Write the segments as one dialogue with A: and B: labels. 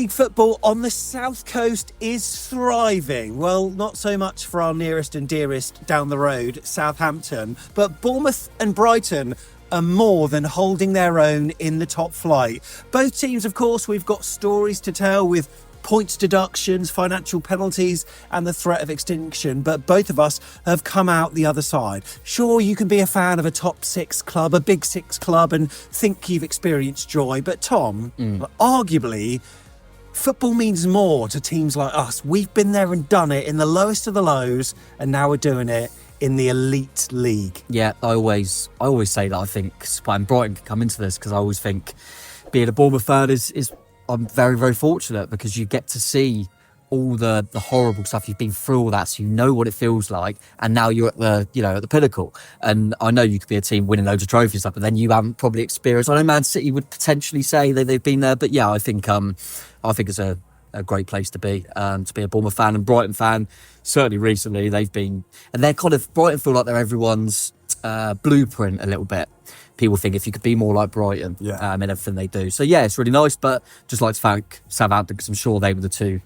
A: League football on the South Coast is thriving. Well, not so much for our nearest and dearest down the road, Southampton, but Bournemouth and Brighton are more than holding their own in the top flight. Both teams, of course, we've got stories to tell with points deductions, financial penalties and the threat of extinction, but both of us have come out the other side. Sure, you can be a fan of a top six club, a big six club, and think you've experienced joy, but Tom, arguably, football means more to teams like us. We've been there and done it in the lowest of the lows, and now we're doing it in the elite league.
B: Yeah, I always say that. I think and Brighton can come into this because I always think being a Bournemouth fan is I'm very, very fortunate because you get to see all the horrible stuff. You've been through all that, so you know what it feels like, and now you're at the pinnacle. And I know you could be a team winning loads of trophies and stuff, but then you haven't probably experienced. I know Man City would potentially say that they've been there, but yeah, I think it's a great place to be a Bournemouth fan and Brighton fan. Certainly recently they've been, and they're kind of, Brighton feel like they're everyone's blueprint a little bit. People think if you could be more like Brighton in everything they do. So yeah, it's really nice, but just like to thank Southampton because I'm sure they were the team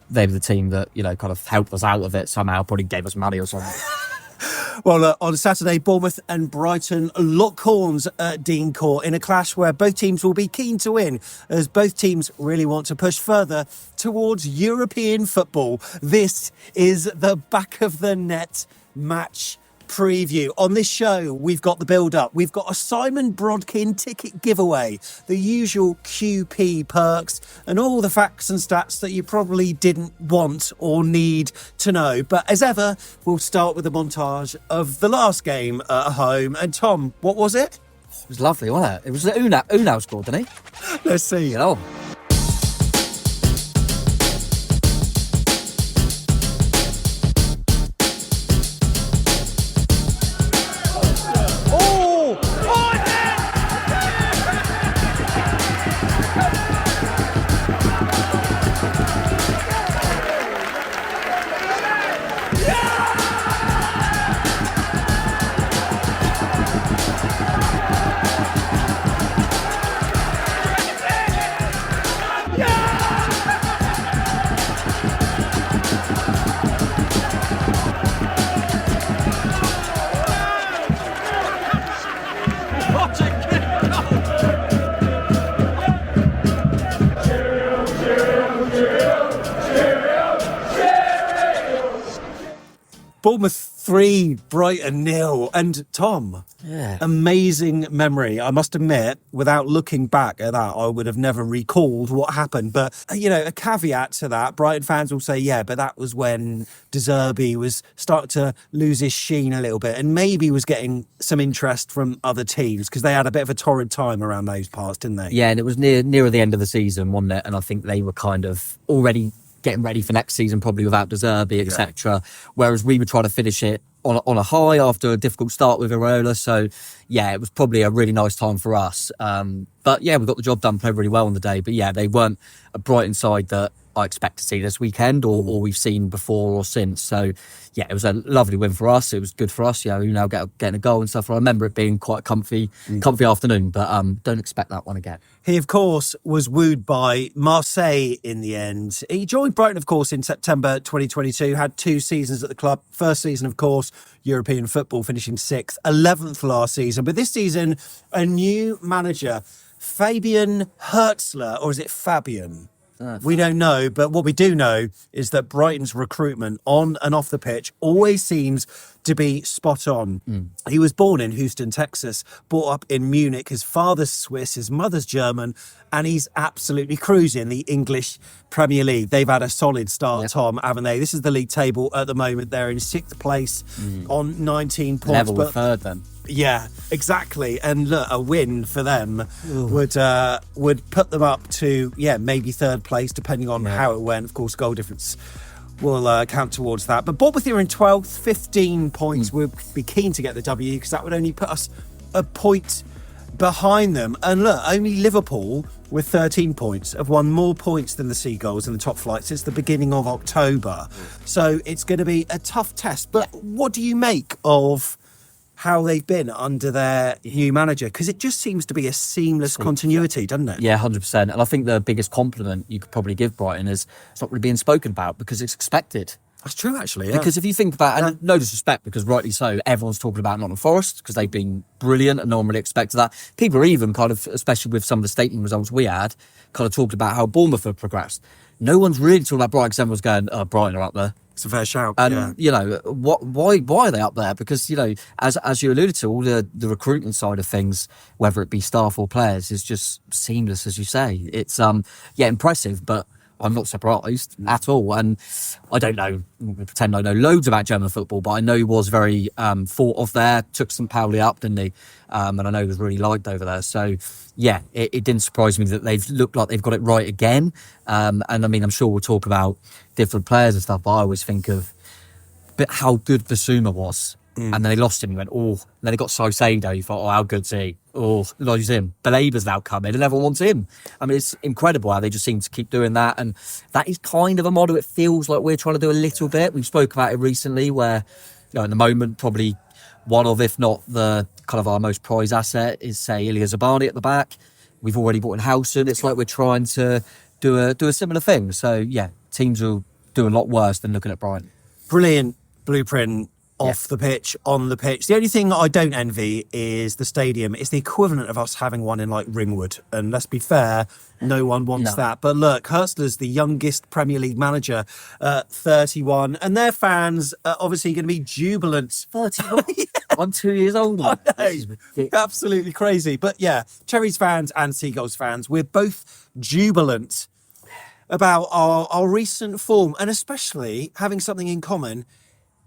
B: that, kind of helped us out of it somehow, probably gave us money or something.
A: Well, on Saturday, Bournemouth and Brighton lock horns at Dean Court in a clash where both teams will be keen to win, as both teams really want to push further towards European football. This is the back of the net match preview. On this show, we've got the build-up. We've got a Simon Brodkin ticket giveaway, the usual QP perks, and all the facts and stats that you probably didn't want or need to know. But as ever, we'll start with a montage of the last game at home. And Tom, what was it?
B: It was lovely, wasn't it? It was Unal scored, didn't he?
A: Let's see.
B: Get on.
A: Bournemouth 3, Brighton 0. And Tom, amazing memory. I must admit, without looking back at that, I would have never recalled what happened. But, a caveat to that, Brighton fans will say, but that was when De Zerbi was starting to lose his sheen a little bit and maybe was getting some interest from other teams because they had a bit of a torrid time around those parts, didn't they?
B: Yeah, and it was nearer the end of the season, wasn't it? And I think they were kind of already getting ready for next season, probably without De Zerbi, etc. Whereas we were trying to finish it on a high after a difficult start with Hürzeler. So, it was probably a really nice time for us. But, we got the job done, played really well on the day. But, they weren't a Brighton side that I expect to see this weekend or we've seen before or since. So, it was a lovely win for us. It was good for us, Unal getting a goal and stuff. I remember it being quite a comfy afternoon, but don't expect that one again.
A: He, of course, was wooed by Marseille in the end. He joined Brighton, of course, in September 2022, had 2 seasons at the club. First season, of course, European football, finishing 6th, 11th last season. But this season, a new manager, Fabian Hürzeler, or is it Fabian? We don't know, but what we do know is that Brighton's recruitment on and off the pitch always seems to be spot on. He was born in Houston, Texas, brought up in Munich. His father's Swiss, his mother's German, and he's absolutely cruising the English Premier League. They've had a solid start, Tom, haven't they? This is the league table at the moment. They're in 6th place on 19 points.
B: Level with 3rd then.
A: Yeah, exactly. And look, a win for them would put them up to, maybe 3rd place, depending on how it went. Of course, goal difference will count towards that. But Bournemouth are in 12th, 15 points. We'd be keen to get the W because that would only put us a point behind them. And look, only Liverpool with 13 points have won more points than the Seagulls in the top flight since the beginning of October. So it's going to be a tough test. But what do you make of how they've been under their new manager, because it just seems to be a seamless continuity, doesn't it?
B: Yeah, 100%. And I think the biggest compliment you could probably give Brighton is it's not really being spoken about because it's expected.
A: That's true, actually. Yeah.
B: Because if you think about, and no disrespect, because rightly so, everyone's talking about Nottingham Forest because they've been brilliant and no one really expected that. People are even kind of, especially with some of the statement results we had, kind of talked about how Bournemouth have progressed. No one's really talking about Brighton because everyone's going, oh, Brighton are up there.
A: It's a fair shout.
B: And, you know, why are they up there? Because, you know, as you alluded to, all the recruitment side of things, whether it be staff or players, is just seamless, as you say. It's, impressive, but I'm not surprised at all. And I don't know, I'm going to pretend I know loads about German football, but I know he was very thought of there, took some Poole up, didn't he? And I know he was really liked over there. So, yeah, it didn't surprise me that they've looked like they've got it right again. And I mean, I'm sure we'll talk about different players and stuff, but I always think of how good Basuma was. And then they lost him. He went, oh. And then they got Saicedo. You thought, oh, how good's he? Oh, lose him. Balaba's now come in and everyone wants him. I mean, it's incredible how they just seem to keep doing that. And that is kind of a model it feels like we're trying to do a little bit. We spoke about it recently where, you know, at the moment, probably one of, if not the kind of our most prized asset is, say, Ilya Zabani at the back. We've already bought in Howson. It's like we're trying to do a similar thing. So, yeah, teams will do a lot worse than looking at Brighton.
A: Brilliant blueprint. Off the pitch, on the pitch. The only thing I don't envy is the stadium. It's the equivalent of us having one in like Ringwood. And let's be fair, no one wants that. But look, Hürzeler's the youngest Premier League manager, 31. And their fans are obviously going to be jubilant.
B: 31? I'm 2 years older.
A: Absolutely crazy. But yeah, Cherries fans and Seagulls fans, we're both jubilant about our recent form. And especially having something in common,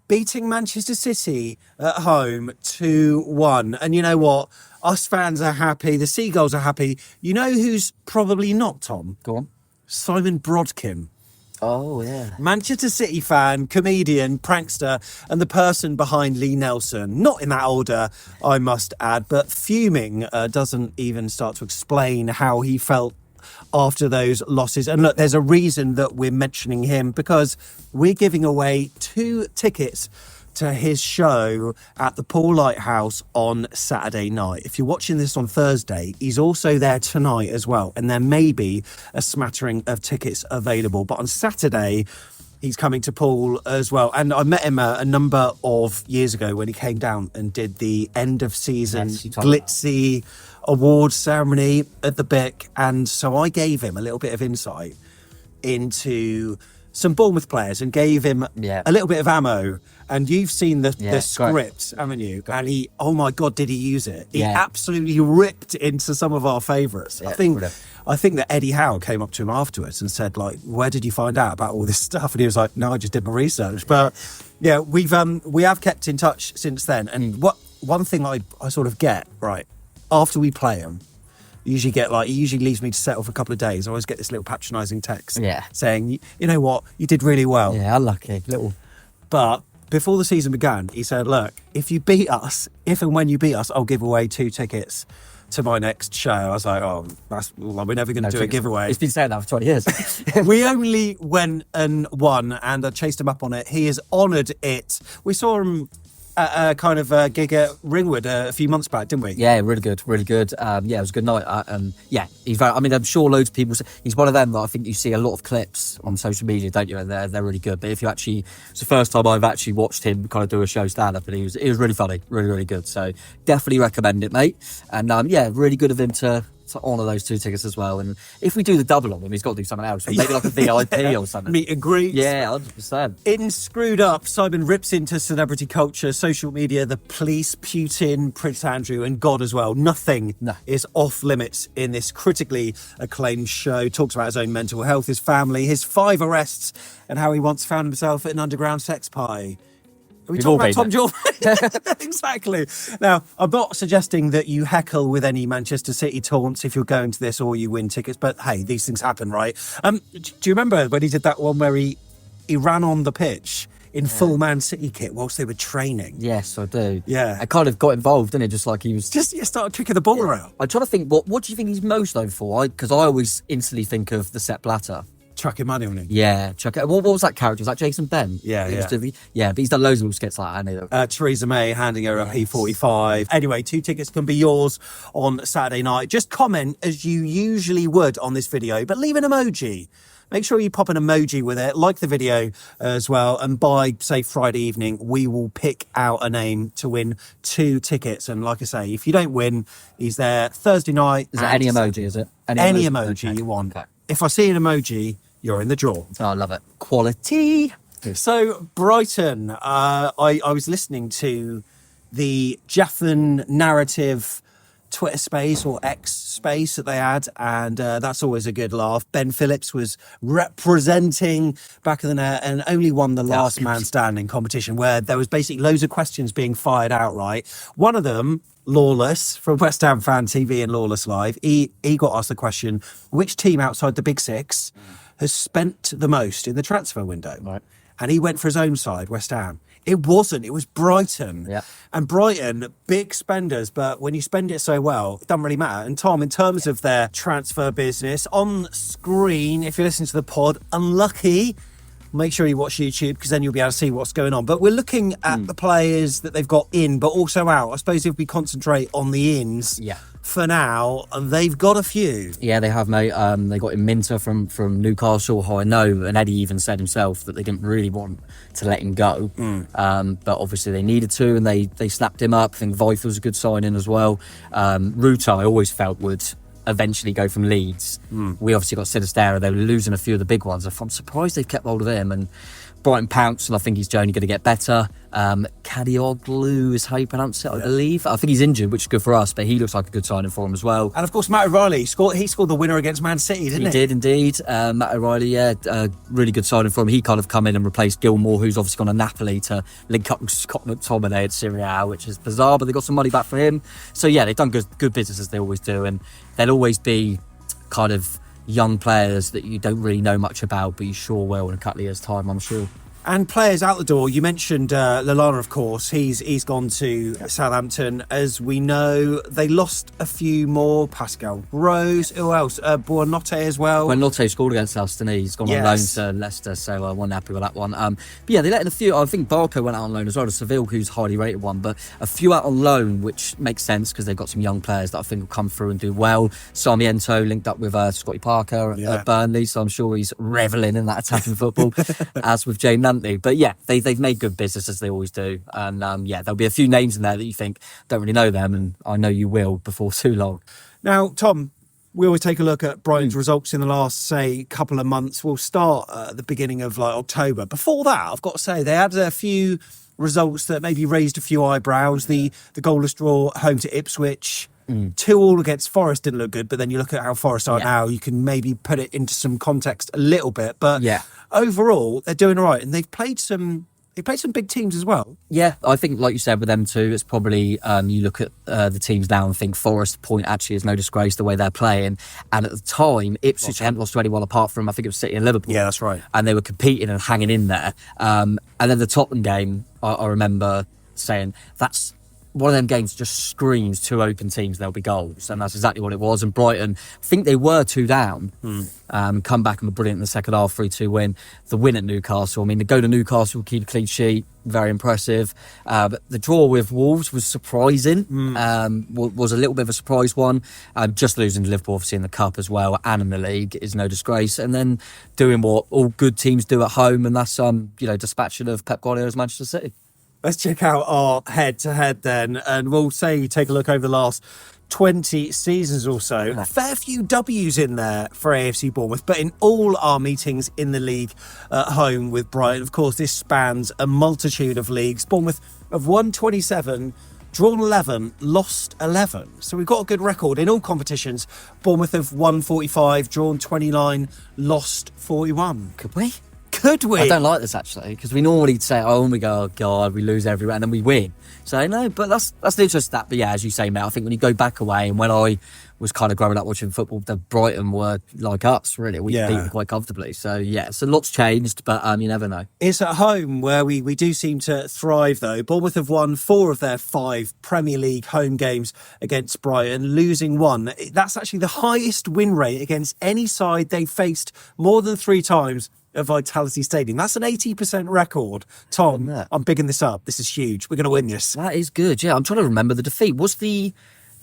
A: beating Manchester City at home 2-1. And you know what? Us fans are happy. The Seagulls are happy. You know who's probably not, Tom?
B: Go on.
A: Simon Brodkin.
B: Oh, yeah.
A: Manchester City fan, comedian, prankster, and the person behind Lee Nelson. Not in that order, I must add, but fuming doesn't even start to explain how he felt after those losses. And look, there's a reason that we're mentioning him, because we're giving away 2 tickets to his show at the Poole Lighthouse on Saturday night. If you're watching this on Thursday, he's also there tonight as well, and there may be a smattering of tickets available. But on Saturday, he's coming to Poole as well. And I met him a number of years ago when he came down and did the end of season glitzy award ceremony at the Bic. And so I gave him a little bit of insight into some Bournemouth players and gave him a little bit of ammo. And you've seen the script, haven't you? And he, oh my God, did he use it? He absolutely ripped into some of our favourites.
B: Yeah,
A: I think that Eddie Howe came up to him afterwards and said, like, where did you find out about all this stuff? And he was like, no, I just did my research. But yeah, we have kept in touch since then. And one thing I sort of get, right, after we play him, he usually leaves me to settle for a couple of days. I always get this little patronising text saying, you know what, you did really well.
B: Yeah, unlucky.
A: But before the season began, he said, look, if and when you beat us, I'll give away 2 tickets to my next show. I was like, we're never going to do a giveaway.
B: It's been saying that for 20 years.
A: We only went and won, and I chased him up on it. He has honoured it. We saw him at a kind of gig at Ringwood a few months back, didn't we?
B: Yeah, really good, really good. It was a good night. He's very, I'm sure loads of people, he's one of them that I think you see a lot of clips on social media, don't you? And they're really good. But if you actually, it's the first time I've actually watched him kind of do a show stand-up, and he was really funny, really, really good. So definitely recommend it, mate. And really good of him to honour those 2 tickets as well. And if we do the double on him, he's got to do something else. Maybe like a VIP or something.
A: Meet and greet.
B: Yeah, 100%.
A: In Screwed Up, Simon rips into celebrity culture, social media, the police, Putin, Prince Andrew, and God as well. Nothing is off limits in this critically acclaimed show. Talks about his own mental health, his family, his 5 arrests, and how he once found himself at an underground sex party. Are we talking about Tom Jordan? Exactly. Now, I'm not suggesting that you heckle with any Manchester City taunts if you're going to this or you win tickets, but hey, these things happen, right? Do you remember when he did that one where he ran on the pitch in full Man City kit whilst they were training?
B: Yes, I do.
A: Yeah.
B: I kind of got involved, didn't it? Just like he was...
A: started kicking the ball around.
B: I'm trying to think, what do you think he's most known for? Because I always instantly think of the Sepp Blatter.
A: chucking money on him.
B: Yeah, chuck it. What was that character? Was that Jason Ben?
A: Yeah,
B: He was
A: yeah.
B: yeah, but he's done loads of little skits like that, hasn't he?
A: Theresa May handing her a P45. Anyway, 2 tickets can be yours on Saturday night. Just comment as you usually would on this video, but leave an emoji. Make sure you pop an emoji with it, like the video as well. And by, say, Friday evening, we will pick out a name to win 2 tickets. And like I say, if you don't win, he's there Thursday night.
B: Is it any emoji, is it?
A: Any emoji you want.
B: Okay.
A: If I see an emoji, you're in the draw.
B: Oh, I love it. Quality.
A: So, Brighton, I was listening to the Jaffin narrative Twitter space or X space that they had, and that's always a good laugh. Ben Phillips was representing back of the net and only won the last man standing competition, where there was basically loads of questions being fired out, right? One of them, Lawless from West Ham Fan TV and Lawless Live, he got asked the question, which team outside the Big Six has spent the most in the transfer window?
B: Right.
A: And he went for his own side, West Ham. It wasn't. It was Brighton.
B: Yeah.
A: And Brighton, big spenders, but when you spend it so well, it doesn't really matter. And Tom, in terms of their transfer business, on screen, if you're listening to the pod, unlucky, make sure you watch YouTube because then you'll be able to see what's going on. But we're looking at the players that they've got in, but also out. I suppose if we concentrate on the ins for now, they've got a few.
B: Yeah, they have, mate. They got in Minter from Newcastle, who I know, and Eddie even said himself that they didn't really want to let him go. But obviously they needed to, and they snapped him up. I think Vife was a good signing as well. Ruta, I always felt would eventually go from Leeds. We obviously got Sinistera. They were losing a few of the big ones. I'm surprised they've kept hold of him. And Brighton pounced, and I think he's only going to get better. Kadioglu is how you pronounce it, I believe. I think he's injured, which is good for us, but he looks like a good signing for him as well.
A: And of course, Matt O'Reilly, he scored the winner against Man City, didn't he?
B: He did indeed. Matt O'Reilly, really good signing for him. He kind of come in and replaced Gilmore, who's obviously gone to Napoli to link up with Scott McTominay at Serie A, which is bizarre, but they got some money back for him. So yeah, they've done good business as they always do, and there'll always be kind of young players that you don't really know much about, but you sure will in a couple of years' time, I'm sure.
A: And players out the door, you mentioned Lallana, of course. He's gone to Southampton. As we know, they lost a few more. Pascal Gross. Who else? Buonanotte as well.
B: Buonanotte scored against us, didn't he? He's gone on loan to Leicester, so I wasn't happy with that one. But yeah, they let in a few. I think Barco went out on loan as well to Seville, who's a highly rated one. But a few out on loan, which makes sense because they've got some young players that I think will come through and do well. Sarmiento linked up with Scotty Parker at Burnley, so I'm sure he's revelling in that attacking football, as with Jay Nantly. But yeah, they've made good business as they always do. And there'll be a few names in there that you think don't really know them, and I know you will before too long.
A: Now, Tom, we always take a look at Brighton's results in the last, say, couple of months. We'll start at the beginning of October. Before that, I've got to say, they had a few results that maybe raised a few eyebrows. The goalless draw at home to Ipswich. 2-2 against Forest didn't look good, but then you look at how Forest are now, you can maybe put it into some context a little bit. But overall, they're doing all right, and they've played some big teams as well. Yeah,
B: I think, like you said, with them too, it's probably, you look at the teams now and think Forest point actually is no disgrace the way they're playing. And at the time, Ipswich hadn't lost to anyone apart from, I think it was City and Liverpool.
A: Yeah, that's right.
B: And they were competing and hanging in there. And then the Tottenham game, I remember saying, that's one of them games just screams two open teams, there'll be goals. And that's exactly what it was. And Brighton, I think they were 2 down, come back and were brilliant in the second half, 3-2 win. The win at Newcastle, I mean, to go to Newcastle, keep a clean sheet, very impressive. But the draw with Wolves was surprising, was a little bit of a surprise one. Just losing to Liverpool, obviously, in the Cup as well, and in the league is no disgrace. And then doing what all good teams do at home, and that's, dispatching of Pep Guardiola's Manchester City.
A: Let's check out our head-to-head then, and we'll take a look over the last 20 seasons or so. A fair few W's in there for AFC Bournemouth, but in all our meetings in the league at home with Brighton, of course, this spans a multitude of leagues. Bournemouth have won 27, drawn 11, lost 11. So we've got a good record in all competitions. Bournemouth have won 45, drawn 29, lost 41.
B: Could we?
A: Could we?
B: I don't like this actually, because we normally say, oh, and we go, oh God, we lose everywhere, and then we win. So no, but that's the interest of that. But yeah, as you say, mate, I think when you go back away, and when I was kind of growing up watching football, the Brighton were like us, really. We beat them quite comfortably. So yeah, so lots changed, but you never know.
A: It's at home where we do seem to thrive, though. Bournemouth have won 4 of their 5 Premier League home games against Brighton, losing 1. That's actually the highest win rate against any side they faced more than 3 times at Vitality Stadium. That's an 80% record. Tom, I'm bigging this up. This is huge. We're going to win this.
B: That is good. Yeah, I'm trying to remember the defeat. Was the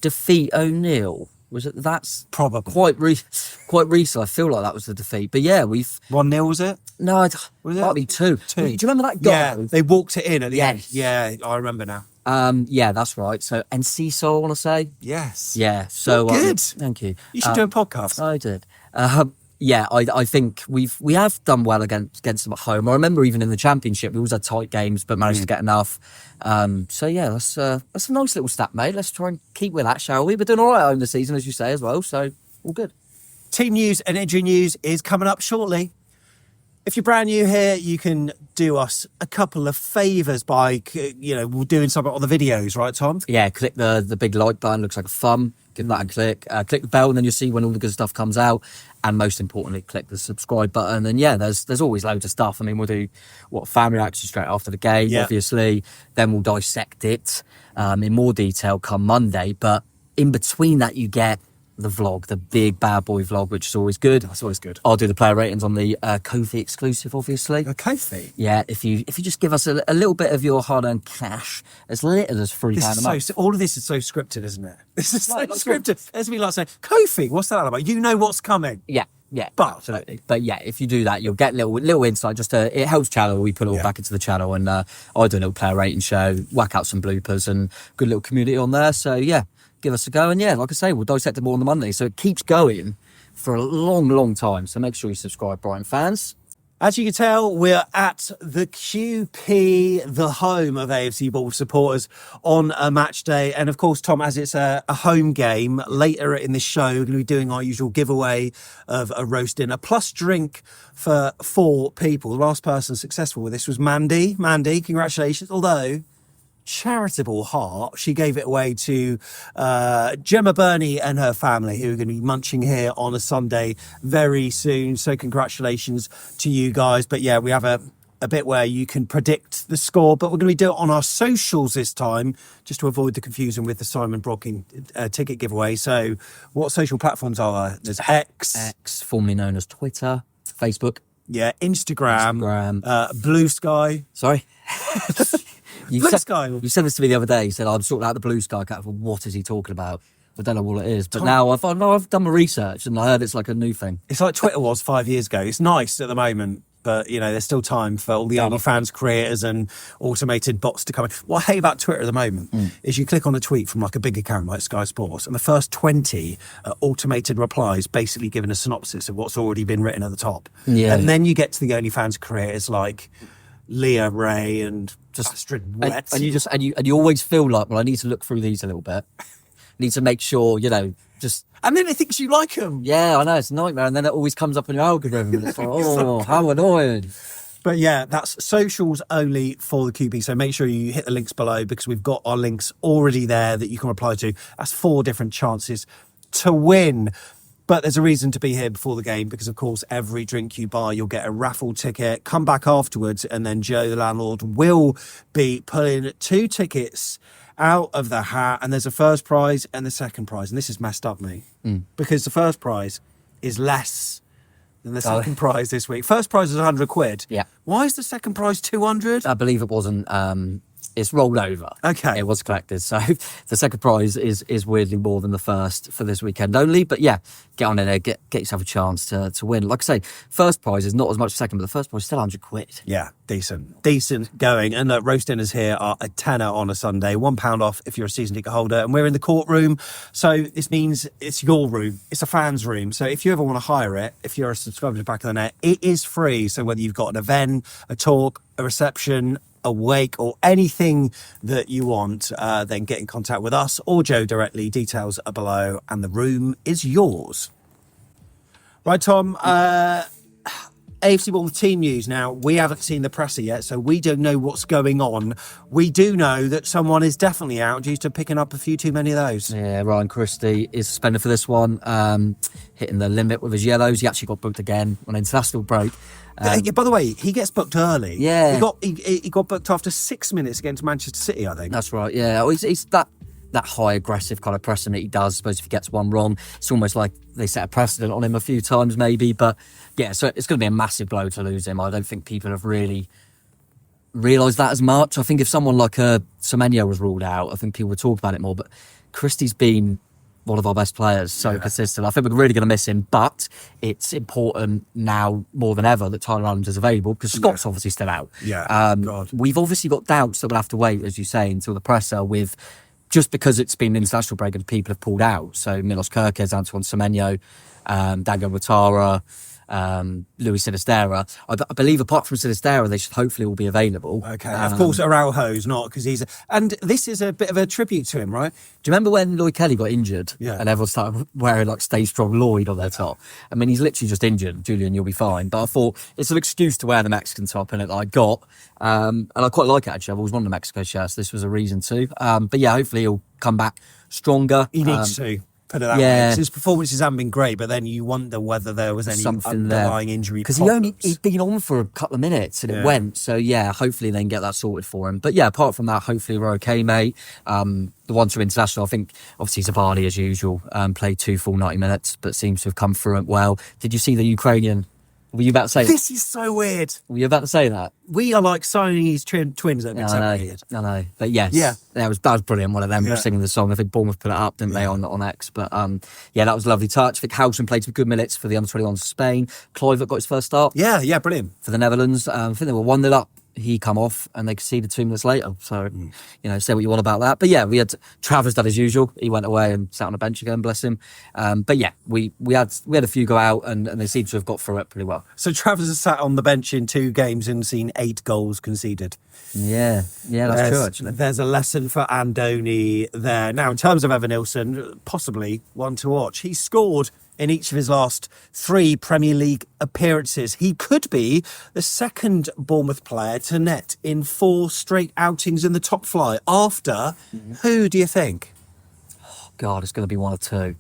B: defeat 0-0? Was it? That's
A: probably
B: quite recent. I feel like that was the defeat. But yeah, we've
A: 1-0, was it?
B: No, it might be 2. Do you remember that goal?
A: Yeah, they walked it in at the end. Yeah, I remember now.
B: Yeah, that's right. So, and Seesaw, I want to say.
A: Yes.
B: Yeah. So
A: good.
B: Thank you.
A: You should do a podcast.
B: I did. Yeah, I think we have done well against them at home. I remember even in the Championship, we always had tight games, but managed to get enough. So yeah, that's a nice little stat, mate. Let's try and keep with that, shall we? We're doing all right over the season, as you say, as well. So all good.
A: Team news and injury news is coming up shortly. If you're brand new here, you can do us a couple of favours by, doing something on the videos, right, Tom?
B: Yeah, click the big like button. Looks like a thumb. Give that a click. Click the bell, and then you'll see when all the good stuff comes out. And most importantly, click the subscribe button. And yeah, there's always loads of stuff. I mean, we'll do fan reaction straight after the game, obviously. Then we'll dissect it in more detail come Monday. But in between that, you get the vlog, the big bad boy vlog, which is always good.
A: That's always good.
B: I'll do the player ratings on the Kofi exclusive, obviously.
A: A Kofi?
B: Yeah, if you just give us a little bit of your hard-earned cash, as little as £3 a month.
A: All of this is so scripted, isn't it? This is so scripted. It's me like saying, Kofi, what's that about? You know what's coming.
B: Yeah, absolutely. But yeah, if you do that, you'll get little insight. It helps channel. We put it all back into the channel, and I do a little player rating show, whack out some bloopers, and good little community on there. So yeah, give us a go. And yeah, like I say, we'll dissect it more on the Monday. So it keeps going for a long, long time. So make sure you subscribe, Brighton fans.
A: As you can tell, we're at the QP, the home of AFC Bournemouth supporters, on a match day. And of course, Tom, as it's a home game, later in this show, we're going to be doing our usual giveaway of a roast dinner plus drink for 4 people. The last person successful with this was Mandy. Mandy, congratulations. Although, charitable heart, she gave it away to Gemma Burney and her family, who are going to be munching here on a Sunday very soon. So congratulations to you guys. But yeah, we have a bit where you can predict the score, but we're going to do it on our socials this time, just to avoid the confusion with the Simon Brodkin ticket giveaway. So what social platforms are there? There's X,
B: formerly known as Twitter, Facebook.
A: Yeah, Instagram. Blue Sky.
B: Sorry. You
A: Blue
B: said this to me the other day. You said, I'm sorting out the Blue Sky account. What is he talking about? I don't know what it is. But now I've done my research, and I heard it's like a new thing.
A: It's like Twitter was 5 years ago. It's nice at the moment, but there's still time for all the OnlyFans creators and automated bots to come in. What I hate about Twitter at the moment is you click on a tweet from like a big account like Sky Sports, and the first 20 automated replies basically giving a synopsis of what's already been written at the top. Yeah. And then you get to the OnlyFans creators like Leah Ray and just Astrid Wet.
B: And you always feel like, well, I need to look through these a little bit. Need to make sure, just...
A: And then it thinks you like them.
B: Yeah, I know, it's a nightmare. And then it always comes up on your algorithm. And it's like, oh, how annoying.
A: But yeah, that's socials only for the QP. So make sure you hit the links below, because we've got our links already there that you can reply to. That's 4 different chances to win. But there's a reason to be here before the game, because, of course, every drink you buy, you'll get a raffle ticket. Come back afterwards, and then Joe, the landlord, will be pulling 2 tickets out of the hat. And there's a first prize and the second prize. And this is messed up, mate, because the first prize is less than the second prize this week. First prize is 100 quid.
B: Yeah.
A: Why is the second prize 200?
B: I believe it wasn't... It's rolled over.
A: Okay.
B: It was collected. So the second prize is weirdly more than the first for this weekend only. But yeah, get on in there, get yourself a chance to win. Like I say, first prize is not as much as second, but the first prize is still 100 quid.
A: Yeah, decent going. And roast dinners here are a tenner on a Sunday, £1 off if you're a season ticket holder. And we're in the courtroom, so this means it's your room. It's a fan's room. So if you ever want to hire it, if you're a subscriber to Back of the Net, it is free. So whether you've got an event, a talk, a reception, a wake, or anything that you want, then get in contact with us or Joe directly. Details are below, and the room is yours. Right, Tom, AFC Bournemouth team news now. We haven't seen the presser yet, so we don't know what's going on. We do know that someone is definitely out due to picking up a few too many of those.
B: Yeah, Ryan Christie is suspended for this one, hitting the limit with his yellows. He actually got booked again on international break.
A: Yeah, by the way, he gets booked early.
B: Yeah.
A: He got booked after 6 minutes against Manchester City, I think.
B: That's right, yeah. Well, it's that high aggressive kind of pressing that he does. I suppose if he gets one wrong, it's almost like they set a precedent on him a few times maybe. But yeah, so it's going to be a massive blow to lose him. I don't think people have really realised that as much. I think if someone like Semenyo was ruled out, I think people would talk about it more. But Christie's been one of our best players, so consistent. I think we're really going to miss him, but it's important now more than ever that Tyler Adams is available because Scott's obviously still out. We've obviously got doubts that we'll have to wait, as you say, until the presser with just because it's been an international break and people have pulled out. So Milos Kerkez, Antoine Semenyo, Dago Watara, Luis Sinistera. I believe apart from Sinistera, they should hopefully all be available.
A: Okay, of course Araujo's not because he's... And this is a bit of a tribute to him, right?
B: Do you remember when Lloyd Kelly got injured?
A: Yeah.
B: And everyone started wearing like Stay Strong Lloyd on their top. I mean, he's literally just injured. Julian, you'll be fine. But I thought it's an excuse to wear the Mexican top in it that I got. And I quite like it actually. I've always wanted a Mexico shirt, so this was a reason to. But yeah, hopefully he'll come back stronger.
A: He needs to. Put it that way. His performances haven't been great, but then you wonder whether there was any underlying injury.
B: Because he'd been on for a couple of minutes and it went. So yeah, hopefully they can get that sorted for him. But yeah, apart from that, hopefully we're okay, mate. The ones from international, I think obviously Zabani as usual, played 2 full 90 minutes, but seems to have come through it well. Did you see the Ukrainian? Were you about to say
A: this is so weird.
B: Were you about to say that?
A: We are like Siamese twins that have been weird.
B: I know. But yes, that was brilliant. One of them singing the song. I think Bournemouth put it up, didn't they, on X? But yeah, that was a lovely touch. I think Housen played some good minutes for the under-21s of Spain. Kluivert got his first start.
A: Yeah, brilliant.
B: For the Netherlands. I think they were 1-0 up. He come off and they conceded 2 minutes later. So, say what you want about that. But yeah, we had Travers done as usual. He went away and sat on the bench again, bless him. But yeah, we had a few go out and they seem to have got through it pretty well.
A: So Travers has sat on the bench in 2 games and seen 8 goals conceded.
B: Yeah, that's true actually.
A: There's a lesson for Andoni there. Now, in terms of Evan Nilsson, possibly one to watch. He scored in each of his last 3 Premier League appearances. He could be the second Bournemouth player to net in 4 straight outings in the top flight. After, who do you think?
B: Oh, God, it's going to be one of 2.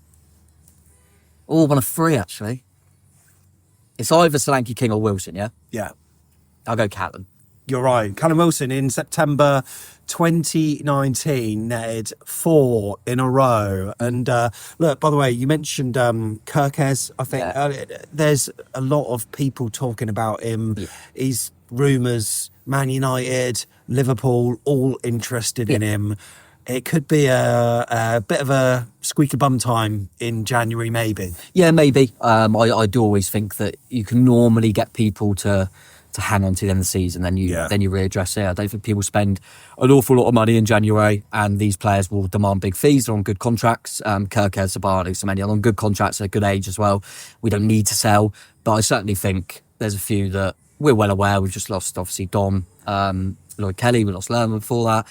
B: Oh, one of 3, actually. It's either Solanke, King or Wilson, yeah?
A: Yeah.
B: I'll go Callum.
A: You're right. Callum Wilson in September 2019 netted 4 in a row. And look, by the way, you mentioned Kerkez. I think there's a lot of people talking about him. Yeah. He's rumours, Man United, Liverpool, all interested in him. It could be a bit of a squeaky bum time in January, maybe.
B: Yeah, maybe. I do always think that you can normally get people to hang on to the end of the season, then you readdress it. I don't think people spend an awful lot of money in January, and these players will demand big fees. They're on good contracts. Kerkez, Zabani, Semenyo on good contracts at a good age as well. We don't need to sell, but I certainly think there's a few that we're well aware. We've just lost, obviously, Dom, Lloyd Kelly. We lost Lerman before that.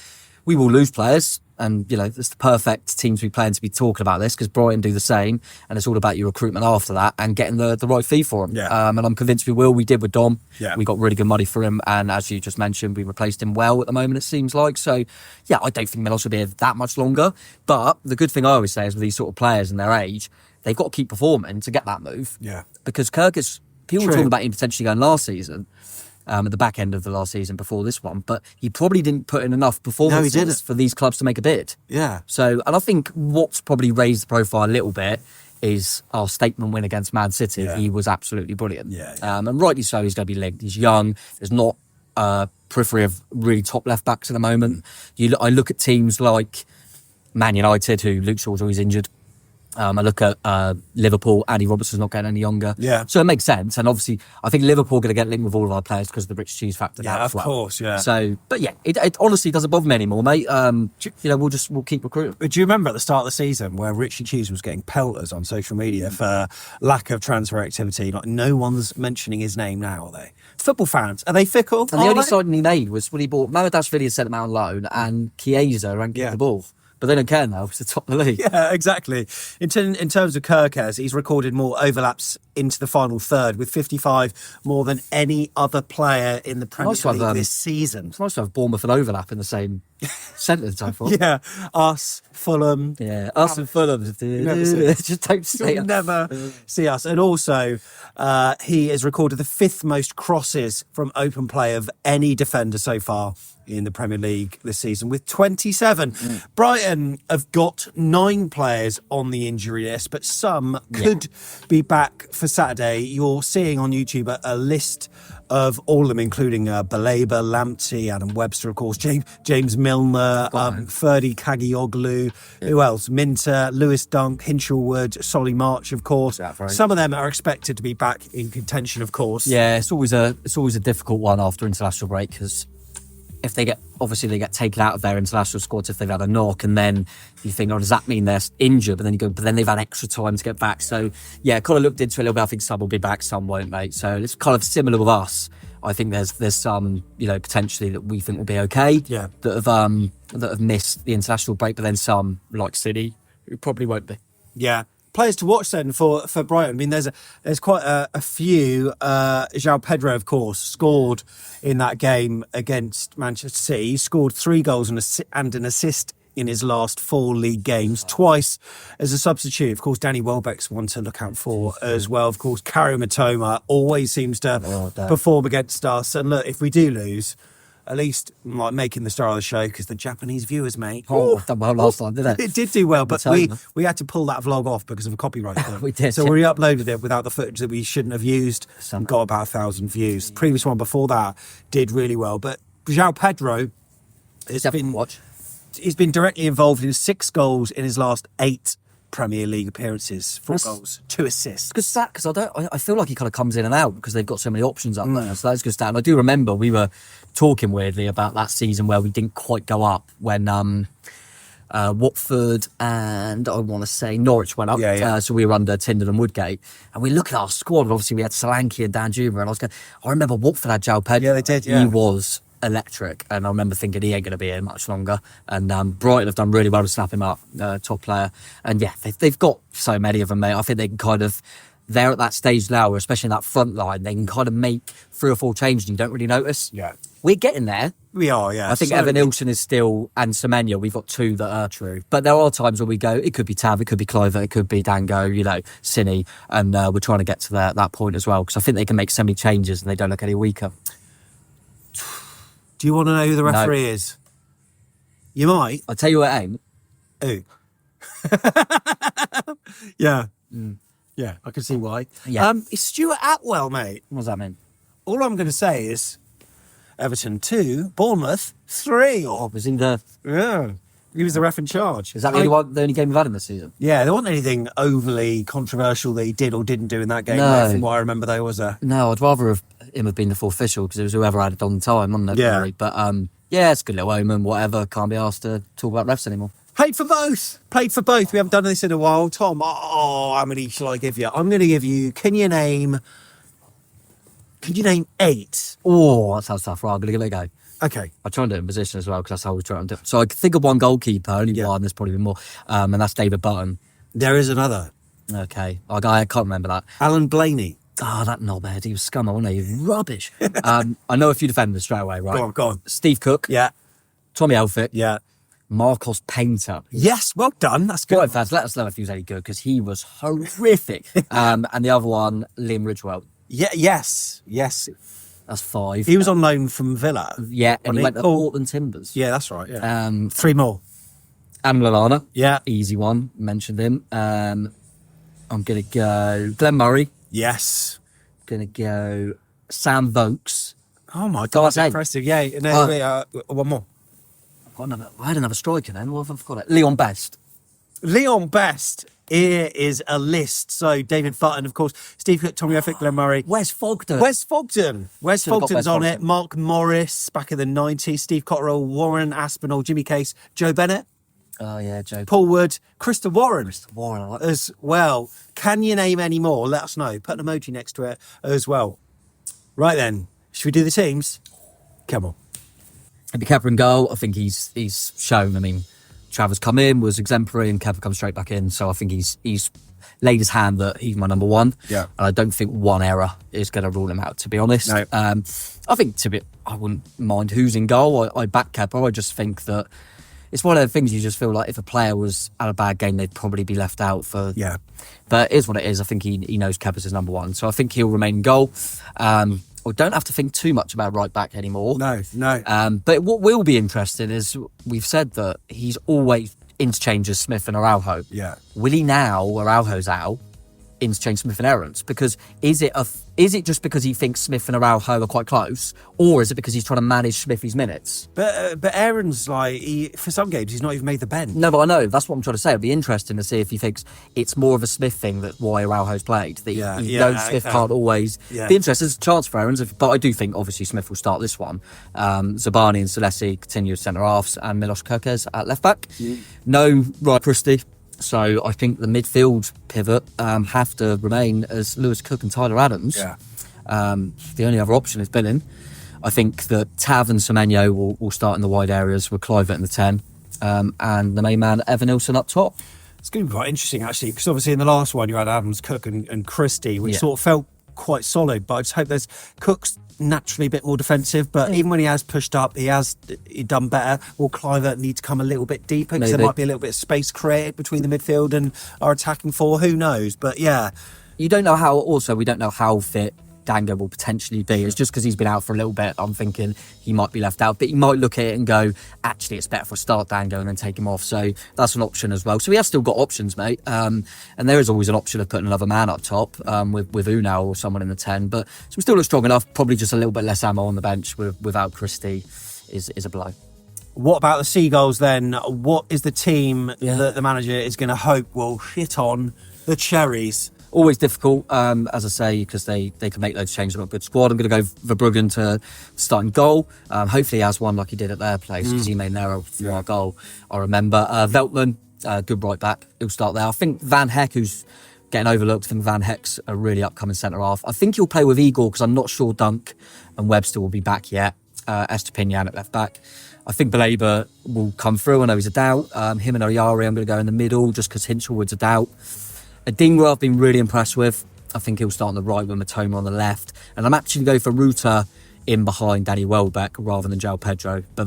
B: We will lose players. And, it's the perfect team to be playing to be talking about this because Brighton do the same. And it's all about your recruitment after that and getting the right fee for him.
A: Yeah.
B: And I'm convinced we will. We did with Dom.
A: Yeah.
B: We got really good money for him. And as you just mentioned, we replaced him well at the moment, it seems like. So, yeah, I don't think Milos will be here that much longer. But the good thing I always say is with these sort of players and their age, they've got to keep performing to get that move.
A: Yeah.
B: Because Kirk is... People were talking about him potentially going last season. At the back end of the last season before this one, but he probably didn't put in enough performances for these clubs to make a bid.
A: Yeah.
B: So, and I think what's probably raised the profile a little bit is our statement win against Man City. Yeah. He was absolutely brilliant.
A: Yeah.
B: And rightly so, he's going to be linked. He's young. There's not a periphery of really top left backs at the moment. I look at teams like Man United, who Luke Shaw's always injured. I look at Liverpool. Andy Robertson's not getting any younger.
A: Yeah.
B: So it makes sense. And obviously, I think Liverpool are going to get linked with all of our players because of the British cheese factor.
A: Yeah, of course, yeah.
B: So, but yeah, it honestly doesn't bother me anymore, mate. We'll keep recruiting.
A: Do you remember at the start of the season where Richie Cheese was getting pelters on social media for lack of transfer activity? Like, no one's mentioning his name now, are they? Football fans, are they fickle?
B: And the only signing he made was when he bought Mamadashvili and sent him out on loan, and Chiesa ran the ball. But they don't care now because they're top of the league.
A: Yeah, exactly. In terms of Kirkes, he's recorded more overlaps into the final third with 55 more than any other player in the Premier
B: Nice to
A: League
B: have,
A: this season.
B: It's nice to have Bournemouth and overlap in the same sentence, I thought.
A: Yeah, us, Fulham.
B: Yeah, us and Fulham. Just don't say
A: You'll
B: it.
A: never see us. And also, he has recorded the 5th most crosses from open play of any defender so far in the Premier League this season with 27. Brighton have got 9 players on the injury list, but some could be back for Saturday. You're seeing on YouTube a list of all of them, including Baleba, Lamptey, Adam Webster, of course, James Milner, Ferdy Kaggioglu, who else? Minter, Lewis Dunk, Hinchelwood, Solly March, of course. Some of them are expected to be back in contention, of course.
B: Yeah, it's always a difficult one after international break because if they get taken out of their international squads if they've had a knock, and then you think, oh, does that mean they're injured? But then they've had extra time to get back. So yeah, kind of looked into it a little bit. I think some will be back, some won't, mate. So it's kind of similar with us. I think there's some, potentially that we think will be okay.
A: Yeah.
B: That have missed the international break, but then some like City who probably won't be.
A: Yeah. Players to watch then for Brighton. I mean, there's quite a few. João Pedro, of course, scored in that game against Manchester City. He scored 3 goals and an assist in his last 4 league games, twice as a substitute. Of course, Danny Welbeck's one to look out for as well. Of course, Karim Matoma always seems to perform against us. And look, if we do lose, at least like making the star of the show, because the Japanese viewers, mate.
B: Oh, done well last time, didn't it?
A: It did do well, but we had to pull that vlog off because of a copyright thing.
B: We did.
A: So we uploaded it without the footage that we shouldn't have used and got about 1,000 views. The previous one before that did really well. But João Pedro he's been directly involved in 6 goals in his last 8 Premier League appearances. 4 goals, 2 assists.
B: Because I feel like he kind of comes in and out because they've got so many options up there. So that's good stat. And I do remember we were talking weirdly about that season where we didn't quite go up when Watford and I want to say Norwich went up. So we were under Tyndall and Woodgate, and we look at our squad. Obviously, we had Solanke and Dan Juma, and I remember Watford had João Pedro.
A: Yeah, they did. Yeah.
B: He was electric, and I remember thinking he ain't going to be here much longer. And Brighton have done really well to snap him up, top player. And yeah, they've got so many of them, mate. I think they can they're at that stage now, especially in that front line, they can kind of make 3 or 4 changes and you don't really notice.
A: Yeah.
B: We're getting there.
A: We are, yeah.
B: I think Evan Nilsson is still, and Semenya, we've got 2 that are true. But there are times where we go, it could be Tav, it could be Clover, it could be Dango, Cine, and we're trying to get to that point as well, because I think they can make so many changes and they don't look any weaker.
A: Do you want to know who the referee is? You might.
B: I'll tell you what it ain't.
A: Who? Yeah. Yeah, I can see why.
B: Yeah.
A: It's Stuart Atwell, mate.
B: What does that mean?
A: All I'm going to say is Everton 2, Bournemouth 3.
B: Oh, was he the...
A: Yeah. He was the ref in charge.
B: Is that the only game we've had in this season?
A: Yeah, there wasn't anything overly controversial that he did or didn't do in that game.
B: No.
A: From what I remember, there was a...
B: No, I'd rather him have been the full official because it was whoever had it on time, wasn't it?
A: Yeah.
B: Really? But yeah, it's a good little omen, whatever. Can't be asked to talk about refs anymore.
A: Played for both. We haven't done this in a while. Tom, how many shall I give you? I'm going to give you... Can you name 8?
B: Oh, that sounds tough. Right, I'm going to give it a go.
A: Okay.
B: I try and do it in position as well because that's how we try and do it. So I can think of one goalkeeper, only one, there's probably been more, and that's David Button.
A: There is another.
B: Okay. I can't remember that.
A: Alan Blaney.
B: Oh, that knobhead. He was scum, wasn't he? He was rubbish. I know a few defenders straight away, right?
A: Go on.
B: Steve Cook.
A: Yeah.
B: Tommy Elphick.
A: Yeah.
B: Marcos Painter.
A: Yes, well done. That's good.
B: Brighton fans, let us know if he was any good because he was horrific. And the other one, Liam Ridgewell.
A: Yeah. Yes.
B: That's 5.
A: He was on loan from Villa.
B: Yeah, and he went to Portland Timbers.
A: Yeah, that's right. Yeah.
B: 3
A: more.
B: Adam Lallana.
A: Yeah.
B: Easy one. Mentioned him. I'm going to go Glenn Murray.
A: Yes.
B: Going to go Sam Vokes.
A: Oh, my God. That's impressive. Yeah. No, one more.
B: I had another striker then. What have I forgot? Leon Best.
A: Leon Best. Here is a list. So, David Button, of course, Steve Cook, Tommy Elphick, Glenn Murray.
B: Wes Fogden.
A: Wes Fogden's on it. Mark Morris, back in the 90s. Steve Cotterill, Warren Aspinall, Jimmy Case, Joe Bennett.
B: Oh, yeah, Joe.
A: Paul Wood, Krista Warren.
B: I like
A: as well. Can you name any more? Let us know. Put an emoji next to it as well. Right then, should we do the teams? Come on.
B: It'd be Kepa in goal. I think he's shown. I mean, Travers come in, was exemplary, and Kepa comes straight back in. So I think he's laid his hand that he's my number one.
A: Yeah.
B: And I don't think one error is going to rule him out, to be honest.
A: No.
B: I think I wouldn't mind who's in goal. I back Kepa. I just think that it's one of the things you just feel like if a player was at a bad game, they'd probably be left out for.
A: Yeah.
B: But it is what it is. I think he knows Kepa's his number one. So I think he'll remain in goal. We don't have to think too much about right back anymore.
A: No.
B: But what will be interesting is we've said that he's always interchanges Smith and Araujo.
A: Yeah.
B: Will he now, Araujo's out, interchange Smith and Aarons? Because is it just because he thinks Smith and Araujo are quite close, or is it because he's trying to manage Smithy's minutes?
A: But Aaron's for some games he's not even made the bench.
B: No, but I know that's what I'm trying to say. It'd be interesting to see if he thinks it's more of a Smith thing that why Araujo's played. That he knows Smith can't always.
A: Yeah.
B: Be interesting. There's a chance for Aarons, but I do think obviously Smith will start this one. Zabani and Celesi continue as centre halves, and Milos Kerkez at left back. No Ryan Christie. So I think the midfield pivot have to remain as Lewis Cook and Tyler Adams.
A: Yeah.
B: The only other option is Billing. I think that Tav and Semenyo will start in the wide areas with Clivert in the 10, and the main man Evan Nilsson up top.
A: It's going to be quite interesting actually, because obviously in the last one you had Adams, Cook and Christie, which sort of felt quite solid, but I just hope there's Cook's naturally a bit more defensive, but even when he has pushed up, he done better. Will Clivert need to come a little bit deeper, because there might be a little bit of space created between the midfield and our attacking four? Who knows? But yeah,
B: we don't know how fit Dango will potentially be. It's just because he's been out for a little bit. I'm thinking he might be left out, but he might look at it and go, actually it's better if I start Dango and then take him off. So that's an option as well. So we have still got options, mate, and there is always an option of putting another man up top, with Unal or someone in the 10, but so we still look strong enough. Probably just a little bit less ammo on the bench without Christie is a blow.
A: What about the Seagulls then? What is the team that the manager is going to hope will hit on the Cherries?
B: Always difficult, as I say, because they can make those changes. They've got a good squad. I'm going to go Verbruggen to start in goal. Hopefully he has one like he did at their place, because he made an error for our goal, I remember. Veltman, good right back, he'll start there. I think Van Heck, who's getting overlooked, I think Van Heck's a really upcoming centre-half. I think he'll play with Igor, because I'm not sure Dunk and Webster will be back yet. Estepinian at left back. I think Belaber will come through. I know he's a doubt. Him and Oyari, I'm going to go in the middle, just because Hinchelwood's a doubt. Adingra I've been really impressed with. I think he'll start on the right with Matoma on the left. And I'm actually going for Ruta in behind Danny Welbeck rather than João Pedro. But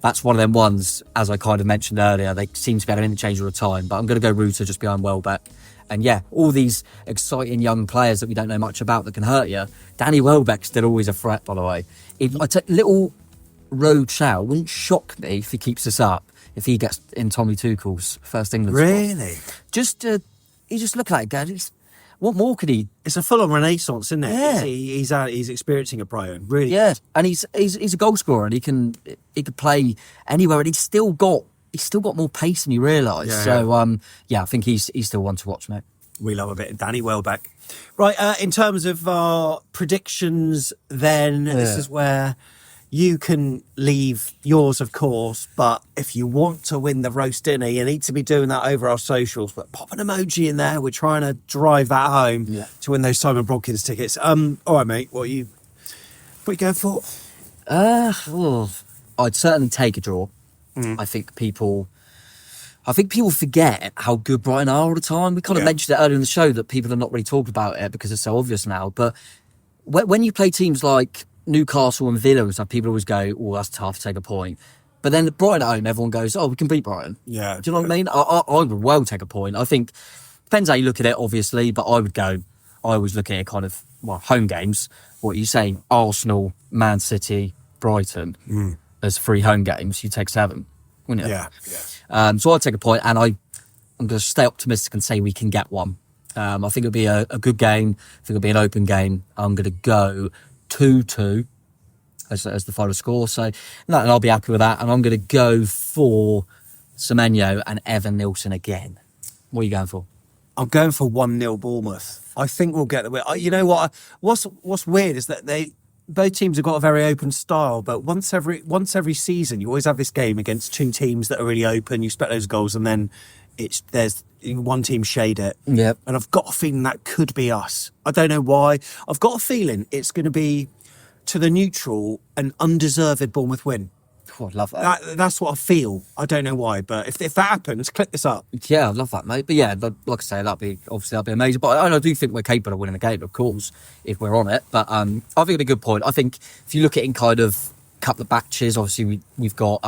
B: that's one of them ones, as I kind of mentioned earlier, they seem to be able to interchange all the time. But I'm going to go Ruta just behind Welbeck. And yeah, all these exciting young players that we don't know much about that can hurt you. Danny Welbeck's still always a threat, by the way. I take little Road Chow, wouldn't shock me if he keeps this up, if he gets in Tommy Tuchel's first England squad.
A: Really?
B: He just looked like that. What more could he?
A: It's a full-on renaissance, isn't it?
B: Yeah.
A: He's experiencing at Brighton, really.
B: Yeah, and he's a goal scorer, and he could play anywhere, and he's still got more pace than you realise.
A: Yeah,
B: so I think he's still one to watch, mate.
A: We love a bit of Danny Welbeck. Right, in terms of our predictions, then this is where you can leave yours, of course, but if you want to win the roast dinner, you need to be doing that over our socials. But pop an emoji in there. We're trying to drive that home to win those Simon Brodkins tickets. All right, mate. What are you going for?
B: I'd certainly take a draw. I think people forget how good Brighton are all the time. We kind of mentioned it earlier in the show that people are not really talking about it because it's so obvious now. But when you play teams like Newcastle and Villa and stuff, people always go, oh, that's tough, take a point. But then Brighton at home, everyone goes, oh, we can beat Brighton.
A: Yeah.
B: Do you know what I mean? I would well take a point. I think, depends how you look at it, obviously, but I always look at it kind of, home games. What are you saying? Arsenal, Man City, Brighton. There's 3 home games. You take 7, wouldn't you?
A: Yeah.
B: So I'd take a point, and I'm going to stay optimistic and say we can get one. I think it'll be a good game. I think it'll be an open game. I'm going to go 2-2 as the final score. So, and I'll be happy with that. And I'm going to go for Semenyo and Evan Nilsson again. What are you going for?
A: I'm going for 1-0 Bournemouth. I think we'll get the win. You know what? What's weird is that both teams have got a very open style, but once every season you always have this game against 2 teams that are really open. You expect those goals, and then there's one team shade it.
B: Yep.
A: And I've got a feeling that could be us. I don't know why. I've got a feeling it's going to be, to the neutral, an undeserved Bournemouth win.
B: Oh, I love that.
A: That's what I feel. I don't know why, but if that happens, click this up.
B: Yeah, I love that, mate. But yeah, like I say, that'd be amazing. But I do think we're capable of winning the game, of course, if we're on it. But I think it'd be a good point. I think if you look at it in kind of couple of batches, obviously we've got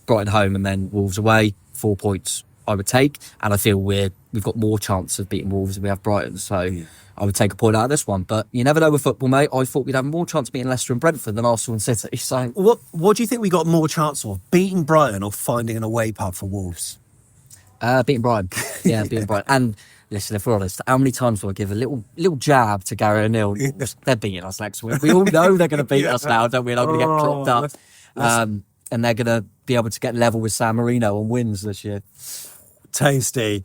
B: Brighton home and then Wolves away. 4 points I would take, and I feel we've got more chance of beating Wolves than we have Brighton. So I would take a point out of this one. But you never know with football, mate. I thought we'd have more chance of beating Leicester and Brentford than Arsenal and City. So
A: what do you think we got more chance of? Beating Brighton or finding an away pub for Wolves?
B: Beating Brighton. Yeah, beating Brighton. And listen, if we're honest, how many times do I give a little jab to Gary O'Neill? They're beating us next week. We all know they're going to beat us now, don't we? They're going to get clocked up. And they're going to be able to get level with San Marino on wins this year.
A: Tasty.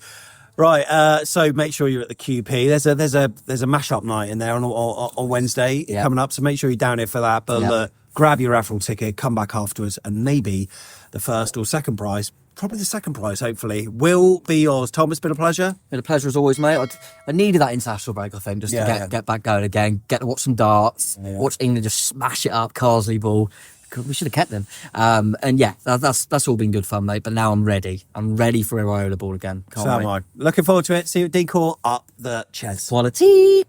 A: Right, so make sure you're at the QP. There's a mashup night in there on Wednesday coming up, so make sure you're down here for that. But grab your raffle ticket, come back afterwards, and maybe the first or second prize, probably the second prize, hopefully, will be yours. Tom, it's been a pleasure.
B: Been a pleasure as always, mate. I needed that international break, I think, just to get back going again, get to watch some darts, watch England just smash it up, Carsley ball. We should have kept them. And yeah, that's all been good fun, mate. But now I'm ready. I'm ready for Iraola ball again. Can't
A: so
B: wait.
A: am I. Looking forward to it. See you at Decor up the Ches.
B: Quality.